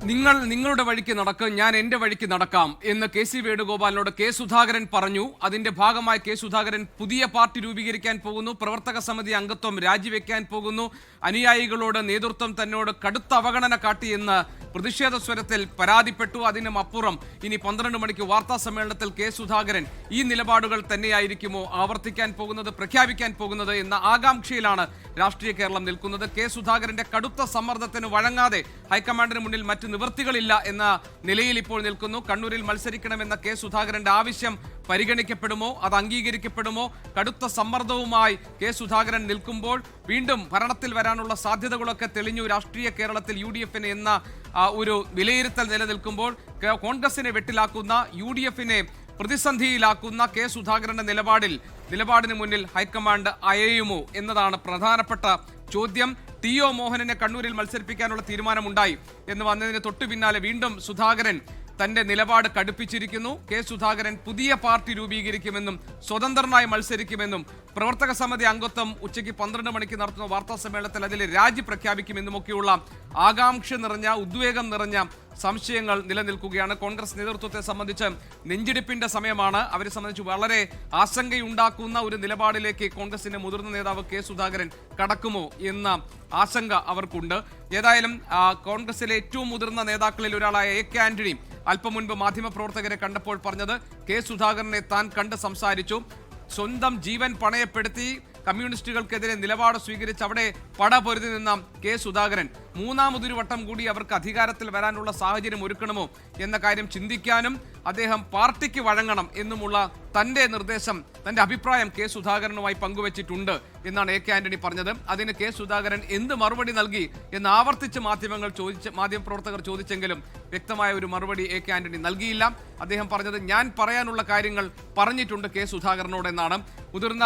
നിങ്ങളുടെ വഴിക്ക് നടക്കും, ഞാൻ എന്റെ വഴിക്ക് നടക്കാം എന്ന് കെ.സി. വേണുഗോപാലിനോട് കെ. സുധാകരൻ പറഞ്ഞു. അതിന്റെ ഭാഗമായി കെ. സുധാകരൻ പുതിയ പാർട്ടി രൂപീകരിക്കാൻ പോകുന്നു, പ്രവർത്തക സമിതി അംഗത്വം രാജിവെക്കാൻ പോകുന്നു, അനുയായികളോട് നേതൃത്വം തന്നോട് കടുത്ത അവഗണന കാട്ടിയെന്ന് പ്രതിഷേധ സ്വരത്തിൽ പരാതിപ്പെട്ടു. അതിനും അപ്പുറം ഇനി 12 മണിക്ക് വാർത്താ സമ്മേളനത്തിൽ കെ. സുധാകരൻ ഈ നിലപാടുകൾ തന്നെയായിരിക്കുമോ ആവർത്തിക്കാൻ പോകുന്നത്, പ്രഖ്യാപിക്കാൻ പോകുന്നത് എന്ന ആകാംക്ഷയിലാണ് രാഷ്ട്രീയ കേരളം നിൽക്കുന്നത്. കെ. സുധാകരന്റെ കടുത്ത സമ്മർദ്ദത്തിന് വഴങ്ങാതെ ഹൈക്കമാൻഡിന് മുന്നിൽ മറ്റ് നിവൃത്തികളില്ല എന്ന നിലയിൽ ഇപ്പോൾ നിൽക്കുന്നു. കണ്ണൂരിൽ മത്സരിക്കണമെന്ന കെ. സുധാകരന്റെ ആവശ്യം പരിഗണിക്കപ്പെടുമോ, അത് അംഗീകരിക്കപ്പെടുമോ? കടുത്ത സമ്മർദ്ദവുമായി കെ. സുധാകരൻ നിൽക്കുമ്പോൾ വീണ്ടും ഭരണത്തിൽ വരാനുള്ള സാധ്യതകളൊക്കെ തെളിഞ്ഞു രാഷ്ട്രീയ കേരളത്തിൽ UDF എന്ന ഒരു വിലയിരുത്തൽ നിലനിൽക്കുമ്പോൾ കോൺഗ്രസിനെ വെട്ടിലാക്കുന്ന, UDF പ്രതിസന്ധിയിലാക്കുന്ന കെ. സുധാകരന്റെ നിലപാടിന് മുന്നിൽ ഹൈക്കമാൻഡ് അയയുമോ എന്നതാണ് പ്രധാനപ്പെട്ട ചോദ്യം. ടി.ഒ. മോഹനനെ കണ്ണൂരിൽ മത്സരിപ്പിക്കാനുള്ള തീരുമാനമുണ്ടായി എന്ന് വന്നതിന് തൊട്ടു പിന്നാലെ വീണ്ടും സുധാകരൻ തന്റെ നിലപാട് കടുപ്പിച്ചിരിക്കുന്നു. കെ. സുധാകരൻ പുതിയ പാർട്ടി രൂപീകരിക്കുമെന്നും സ്വതന്ത്രനായി മത്സരിക്കുമെന്നും പ്രവർത്തക സമിതി അംഗത്വം ഉച്ചയ്ക്ക് 12 മണിക്ക് നടത്തുന്ന വാർത്താ സമ്മേളനത്തിൽ അതിൽ രാജി പ്രഖ്യാപിക്കുമെന്നുമൊക്കെയുള്ള ആകാംക്ഷ നിറഞ്ഞ, ഉദ്വേഗം നിറഞ്ഞ സംശയങ്ങൾ നിലനിൽക്കുകയാണ്. കോൺഗ്രസ് നേതൃത്വത്തെ സംബന്ധിച്ച് നെഞ്ചിടിപ്പിന്റെ സമയമാണ്. അവരെ സംബന്ധിച്ച് വളരെ ആശങ്കയുണ്ടാക്കുന്ന ഒരു നിലപാടിലേക്ക് കോൺഗ്രസിന്റെ മുതിർന്ന നേതാവ് കെ. സുധാകരൻ കടക്കുമോ എന്ന ആശങ്ക അവർക്കുണ്ട്. ഏതായാലും കോൺഗ്രസിലെ ഏറ്റവും മുതിർന്ന നേതാക്കളിൽ ഒരാളായ A.K. ആന്റണി അല്പം മുൻപ് മാധ്യമപ്രവർത്തകരെ കണ്ടപ്പോൾ പറഞ്ഞത്, കെ. സുധാകരനെ താൻ കണ്ട് സംസാരിച്ചു, സ്വന്തം ജീവൻ പണയപ്പെടുത്തി കമ്മ്യൂണിസ്റ്റുകൾക്കെതിരെ നിലപാട് സ്വീകരിച്ച് അവിടെ പടപൊരുതി നിന്ന കെ. സുധാകരൻ മൂന്നാമതൊരു വട്ടം കൂടി അവർക്ക് അധികാരത്തിൽ വരാനുള്ള സാഹചര്യം ഒരുക്കണമോ എന്ന കാര്യം ചിന്തിക്കാനും അദ്ദേഹം പാർട്ടിക്ക് വഴങ്ങണം എന്നുമുള്ള തന്റെ നിർദ്ദേശം, തന്റെ അഭിപ്രായം കെ. സുധാകരനുമായി പങ്കുവച്ചിട്ടുണ്ട് എന്നാണ് A.K. ആന്റണി പറഞ്ഞത്. അതിന് കെ. സുധാകരൻ എന്ത് മറുപടി നൽകി എന്ന് ആവർത്തിച്ച് മാധ്യമപ്രവർത്തകർ ചോദിച്ചെങ്കിലും വ്യക്തമായ ഒരു മറുപടി A.K. ആന്റണി നൽകിയില്ല. അദ്ദേഹം പറഞ്ഞത്, ഞാൻ പറയാനുള്ള കാര്യങ്ങൾ പറഞ്ഞിട്ടുണ്ട് കെ. സുധാകരനോട് എന്നാണ്. മുതിർന്ന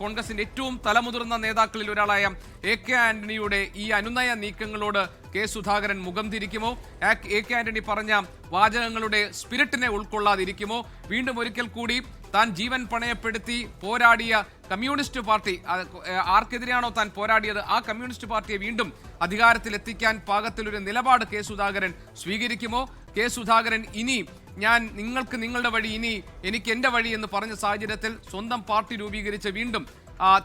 കോൺഗ്രസിന്റെ ഏറ്റവും തലമുതിർന്ന നേതാക്കളിൽ ഒരാളായ A.K. ആന്റണിയുടെ ഈ അനുനയ നീക്കങ്ങളോട് കെ. സുധാകരൻ മുഖം തിരിക്കുമോ? A.K. ആന്റണി പറഞ്ഞ വാചകങ്ങളുടെ സ്പിരിറ്റിനെ ഉൾക്കൊള്ളാതിരിക്കുമോ? വീണ്ടും ഒരിക്കൽ കൂടി താൻ ജീവൻ പണയപ്പെടുത്തി പോരാടിയ കമ്മ്യൂണിസ്റ്റ് പാർട്ടി, ആർക്കെതിരെയാണോ താൻ പോരാടിയത് ആ കമ്മ്യൂണിസ്റ്റ് പാർട്ടിയെ വീണ്ടും അധികാരത്തിലെത്തിക്കാൻ പാകത്തിലൊരു നിലപാട് കെ. സുധാകരൻ സ്വീകരിക്കുമോ? കെ. സുധാകരൻ ഇനി നിങ്ങൾക്ക് നിങ്ങളുടെ വഴി, ഇനി എനിക്ക് എന്റെ വഴി എന്ന് പറഞ്ഞ സാഹചര്യത്തിൽ സ്വന്തം പാർട്ടി രൂപീകരിച്ച് വീണ്ടും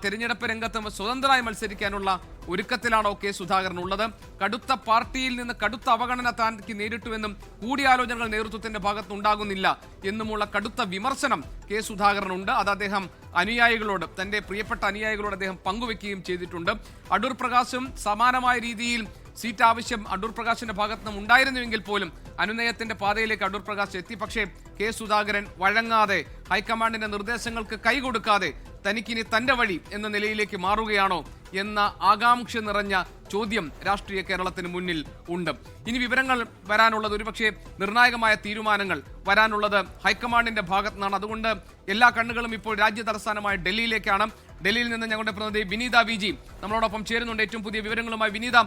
തെരഞ്ഞെടുപ്പ് രംഗത്ത് സ്വതന്ത്രമായി മത്സരിക്കാനുള്ള ഒരുക്കത്തിലാണോ കെ. സുധാകരൻ ഉള്ളത്? കടുത്ത പാർട്ടിയിൽ നിന്ന് കടുത്ത അവഗണന താൻക്ക് നേരിട്ടുവെന്നും കൂടിയാലോചനകൾ നേതൃത്വത്തിന്റെ ഭാഗത്തുണ്ടാകുന്നില്ല എന്നുമുള്ള കടുത്ത വിമർശനം കെ. സുധാകരനുണ്ട്. അത് അദ്ദേഹം അനുയായികളോട്, തന്റെ പ്രിയപ്പെട്ട അനുയായികളോട് അദ്ദേഹം പങ്കുവെക്കുകയും ചെയ്തിട്ടുണ്ട്. അടൂർ പ്രകാശും സമാനമായ രീതിയിൽ സീറ്റ് ആവശ്യം അടൂർ പ്രകാശിന്റെ ഭാഗത്ത് നിന്നും ഉണ്ടായിരുന്നുവെങ്കിൽ പോലും അനുനയത്തിന്റെ പാതയിലേക്ക് അടൂർ പ്രകാശ് എത്തി. പക്ഷേ കെ. സുധാകരൻ വഴങ്ങാതെ, ഹൈക്കമാൻഡിന്റെ നിർദ്ദേശങ്ങൾക്ക് കൈകൊടുക്കാതെ തനിക്കിനി തന്റെ വഴി എന്ന നിലയിലേക്ക് മാറുകയാണോ എന്ന ആകാംക്ഷ നിറഞ്ഞ ചോദ്യം രാഷ്ട്രീയ കേരളത്തിന് മുന്നിൽ ഉണ്ട്. ഇനി വിവരങ്ങൾ വരാനുള്ളത്, ഒരുപക്ഷെ നിർണായകമായ തീരുമാനങ്ങൾ വരാനുള്ളത് ഹൈക്കമാൻഡിന്റെ ഭാഗത്തു നിന്നാണ്. അതുകൊണ്ട് എല്ലാ കണ്ണുകളും ഇപ്പോൾ രാജ്യ തലസ്ഥാനമായ ഡൽഹിയിലേക്കാണ്. ഡൽഹിയിൽ നിന്ന് ഞങ്ങളുടെ പ്രതിനിധി വിനീത VG നമ്മളോടൊപ്പം ചേരുന്നുണ്ട് ഏറ്റവും പുതിയ വിവരങ്ങളുമായി. വിനീത,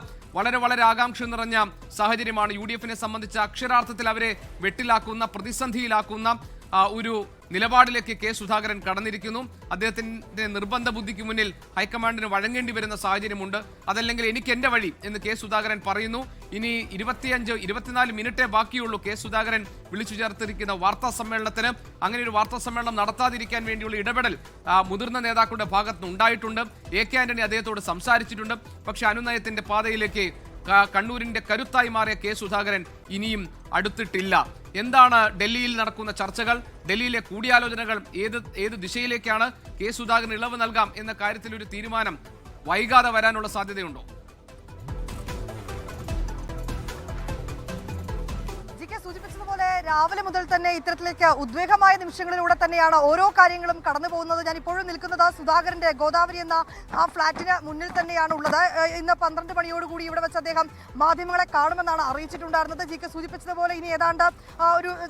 വളരെ ആകാംക്ഷ നിറഞ്ഞ സാഹചര്യമാണ്. UDF സംബന്ധിച്ച അക്ഷരാർത്ഥത്തിൽ അവരെ വെട്ടിലാക്കുന്ന, പ്രതിസന്ധിയിലാക്കുന്ന ഒരു നിലപാടിലേക്ക് കെ. സുധാകരൻ കടന്നിരിക്കുന്നു. അദ്ദേഹത്തിന്റെ നിർബന്ധ ബുദ്ധിക്ക് മുന്നിൽ ഹൈക്കമാൻഡിന് വഴങ്ങേണ്ടി വരുന്ന സാഹചര്യമുണ്ട്. അതല്ലെങ്കിൽ എനിക്ക് എന്റെ വഴി എന്ന് കെ. സുധാകരൻ പറയുന്നു. ഇനി 24 മിനിറ്റേ ബാക്കിയുള്ളൂ കെ. സുധാകരൻ വിളിച്ചു ചേർത്തിരിക്കുന്ന വാർത്താ സമ്മേളനത്തിന്. അങ്ങനെ ഒരു വാർത്താ സമ്മേളനം നടത്താതിരിക്കാൻ വേണ്ടിയുള്ള ഇടപെടൽ മുതിർന്ന നേതാക്കളുടെ ഭാഗത്ത് ഉണ്ടായിട്ടുണ്ട്. A.K. ആന്റണി അദ്ദേഹത്തോട് സംസാരിച്ചിട്ടുണ്ട്. പക്ഷെ അനുനയത്തിന്റെ പാതയിലേക്ക് കണ്ണൂരിന്റെ കരുത്തായി മാറിയ കെ. സുധാകരൻ ഇനിയും അടുത്തിട്ടില്ല. എന്താണ് ഡൽഹിയിൽ നടക്കുന്ന ചർച്ചകൾ? ഡൽഹിയിലെ കൂടിയാലോചനകൾ ഏത് ദിശയിലേക്കാണ്? കെ. സുധാകരൻ ഇളവ് നൽകാം എന്ന കാര്യത്തിൽ ഒരു തീരുമാനം വൈകാതെ വരാനുള്ള സാധ്യതയുണ്ടോ? സൂചിപ്പിച്ചതുപോലെ രാവിലെ മുതൽ തന്നെ ഇത്തരത്തിലേക്ക് ഉദ്വേഗമായ നിമിഷങ്ങളിലൂടെ തന്നെയാണ് ഓരോ കാര്യങ്ങളും കടന്നു പോകുന്നത്. ഞാൻ ഇപ്പോഴും നിൽക്കുന്നത് സുധാകരന്റെ ഗോദാവരി എന്ന ആ ഫ്ളാറ്റിന് മുന്നിൽ തന്നെയാണ് ഉള്ളത്. ഇന്ന് 12 മണിയോടുകൂടി ഇവിടെ വെച്ച് അദ്ദേഹം മാധ്യമങ്ങളെ കാണുമെന്നാണ് അറിയിച്ചിട്ടുണ്ടായിരുന്നത്. GK സൂചിപ്പിച്ചതുപോലെ ഇനി ഏതാണ്ട്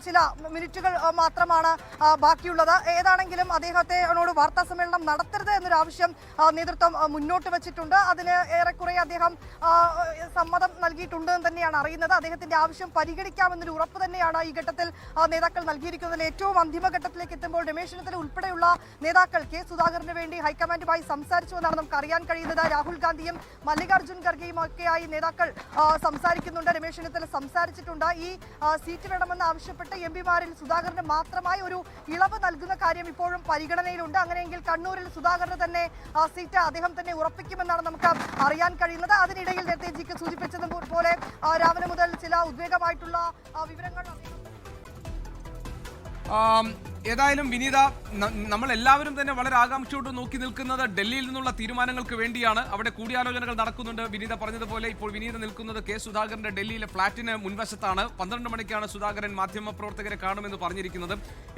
ചില മിനിറ്റുകൾ മാത്രമാണ് ബാക്കിയുള്ളത്. ഏതാണെങ്കിലും അദ്ദേഹത്തോട് വാർത്താ സമ്മേളനം നടത്തരുത് എന്നൊരു ആവശ്യം നേതൃത്വം മുന്നോട്ട് വെച്ചിട്ടുണ്ട്. അതിന് ഏറെക്കുറെ അദ്ദേഹം സമ്മതം നൽകിയിട്ടുണ്ട് എന്ന് തന്നെയാണ് അറിയുന്നത്. അദ്ദേഹത്തിന്റെ ആവശ്യം പരിഗണിക്കാമെന്നൊരു ഉറപ്പ് തന്നെയാണ് ഈ ഘട്ടത്തിൽ നേതാക്കൾ നൽകിയിരിക്കുന്നതിൽ ഏറ്റവും അന്തിമഘട്ടത്തിലേക്ക് എത്തുമ്പോൾ രമേശ് ചെന്നിത്തല ഉൾപ്പെടെയുള്ള നേതാക്കൾ കെ സുധാകരന് വേണ്ടി ഹൈക്കമാൻഡുമായി സംസാരിച്ചു എന്നാണ് നമുക്ക് അറിയാൻ കഴിയുന്നത്. രാഹുൽ ഗാന്ധിയും മല്ലികാർജ്ജുൻ ഖർഗെയും ഒക്കെയായി നേതാക്കൾ സംസാരിക്കുന്നുണ്ട്. രമേശ് ചെന്നിത്തല സംസാരിച്ചിട്ടുണ്ട്. ഈ സീറ്റ് വേണമെന്ന് ആവശ്യപ്പെട്ട് എംപിമാരിൽ സുധാകരന് മാത്രമായി ഒരു ഇളവ് നൽകുന്ന കാര്യം ഇപ്പോഴും പരിഗണനയിലുണ്ട്. അങ്ങനെയെങ്കിൽ കണ്ണൂരിൽ സുധാകരന് തന്നെ സീറ്റ് അദ്ദേഹം തന്നെ ഉറപ്പിക്കുമെന്നാണ് നമുക്ക് അറിയാൻ കഴിയുന്നത്. അതിനിടയിൽ നേരത്തെ ജിക്ക് സൂചിപ്പിച്ചതുപോലെ രാവിലെ മുതൽ ചില ഉദ്വേഗമായിട്ടുള്ള വിവരങ്ങൾ ഏതായാലും വിനീത, നമ്മൾ എല്ലാവരും തന്നെ വളരെ ആകാംക്ഷയോട് നോക്കി നിൽക്കുന്നത് ഡൽഹിയിൽ നിന്നുള്ള തീരുമാനങ്ങൾക്ക് വേണ്ടിയാണ്. അവിടെ കൂടിയാലോചനകൾ നടക്കുന്നുണ്ട്. വിനീത പറഞ്ഞതുപോലെ ഇപ്പോൾ വിനീത നിൽക്കുന്നത് കെ സുധാകരന്റെ ഡൽഹിയിലെ ഫ്ളാറ്റിന് മുൻവശത്താണ്. 12 മണിക്കാണ് സുധാകരൻ മാധ്യമപ്രവർത്തകരെ കാണുമെന്ന് പറഞ്ഞിരിക്കുന്നത്.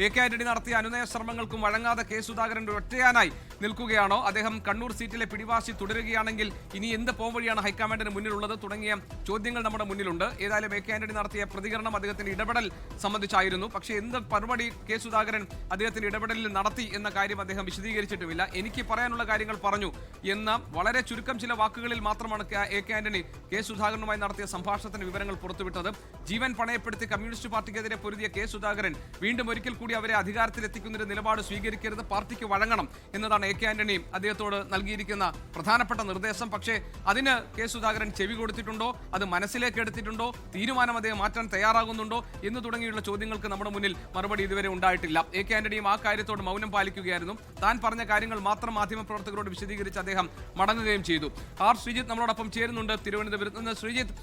എ കെ ആന്റണി നടത്തിയ അനുനയ ശ്രമങ്ങൾക്കും വഴങ്ങാതെ കെ സുധാകരൻ ഒറ്റയാനായി നിൽക്കുകയാണോ, അദ്ദേഹം കണ്ണൂർ സീറ്റിലെ പിടിവാശി തുടരുകയാണെങ്കിൽ ഇനി എന്ത് പോംവഴിയാണ് ഹൈക്കമാൻഡിന് മുന്നിലുള്ളത് തുടങ്ങിയ ചോദ്യങ്ങൾ നമ്മുടെ മുന്നിലുണ്ട്. ഏതായാലും എ കെ ആന്റണി നടത്തിയ പ്രതികരണം അദ്ദേഹത്തിന്റെ ഇടപെടൽ സംബന്ധിച്ചായിരുന്നു. പക്ഷേ എന്ത് മറുപടി കെ സുധാകരൻ അദ്ദേഹത്തിന്റെ ഇടപെടലിൽ നടത്തി എന്ന കാര്യം അദ്ദേഹം വിശദീകരിച്ചിട്ടുമില്ല. എനിക്ക് പറയാനുള്ള കാര്യങ്ങൾ പറഞ്ഞു എന്ന വളരെ ചുരുക്കം ചില വാക്കുകളിൽ മാത്രമാണ് എ കെ ആന്റണി കെ സുധാകരനുമായി നടത്തിയ സംഭാഷണത്തിന് വിവരങ്ങൾ പുറത്തുവിട്ടത്. ജീവൻ പണയപ്പെടുത്തി കമ്മ്യൂണിസ്റ്റ് പാർട്ടിക്കെതിരെ പൊരുതിയ കെ സുധാകരൻ വീണ്ടും ഒരിക്കൽ കൂടി അവരെ അധികാരത്തിലെത്തിക്കുന്നൊരു നിലപാട് സ്വീകരിക്കരുത്, പാർട്ടിക്ക് വഴങ്ങണം എന്നതാണ് എ കെ ആന്റണി അദ്ദേഹത്തോട് നൽകിയിരിക്കുന്ന പ്രധാനപ്പെട്ട നിർദ്ദേശം. പക്ഷേ അതിന് കെ സുധാകരൻ ചെവി കൊടുത്തിട്ടുണ്ടോ, അത് മനസ്സിലേക്ക് എടുത്തിട്ടുണ്ടോ, തീരുമാനം അദ്ദേഹം മാറ്റാൻ തയ്യാറാകുന്നുണ്ടോ എന്ന് തുടങ്ങിയുള്ള ചോദ്യങ്ങൾക്ക് നമ്മുടെ മുന്നിൽ മറുപടി ഇതുവരെ ഉണ്ടായിട്ടില്ല. എ കെ ആന്റണിയും ആ കാര്യത്തോട് മൗനം പാലിക്കുകയായിരുന്നു. താൻ പറഞ്ഞ കാര്യങ്ങൾ മാത്രം മാധ്യമപ്രവർത്തകരോട് വിശദീകരിച്ച് അദ്ദേഹം മടങ്ങുകയും ചെയ്തു. ആർ ശ്രീജിത്ത് നമ്മളോടൊപ്പം ചേരുന്നുണ്ട് തിരുവനന്തപുരത്ത് നിന്ന്. ശ്രീജിത്ത്,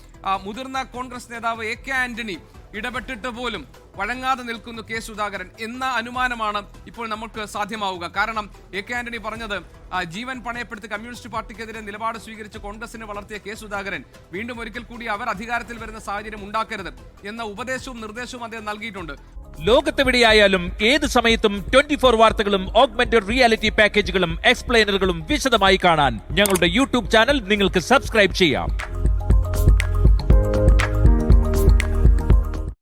മുതിർന്ന കോൺഗ്രസ് നേതാവ് എ കെ ആന്റണി ഇടപെട്ടിട്ട് പോലും വഴങ്ങാതെ നിൽക്കുന്നു കെ സുധാകരൻ എന്ന അനുമാനമാണ് ഇപ്പോൾ നമുക്ക് സാധ്യമാവുക. കാരണം എ കെ ആന്റണി പറഞ്ഞത് ജീവൻ പണയപ്പെടുത്തി കമ്മ്യൂണിസ്റ്റ് പാർട്ടിക്കെതിരെ നിലപാട് സ്വീകരിച്ച് കോൺഗ്രസിനെ വളർത്തിയ കെ സുധാകരൻ വീണ്ടും ഒരിക്കൽ കൂടി അവർ അധികാരത്തിൽ വരുന്ന സാഹചര്യം ഉണ്ടാക്കരുത് എന്ന ഉപദേശവും നിർദ്ദേശവും അദ്ദേഹം നൽകിയിട്ടുണ്ട്. ലോകത്തെവിടെയായാലും ഏത് സമയത്തും 24 വാർത്തകളും ഓഗ്മെന്റഡ് റിയാലിറ്റി പാക്കേജുകളും എക്സ്പ്ലെയിനറുകളും വിശദമായി കാണാൻ ഞങ്ങളുടെ യൂട്യൂബ് ചാനൽ നിങ്ങൾക്ക് സബ്സ്ക്രൈബ് ചെയ്യാം.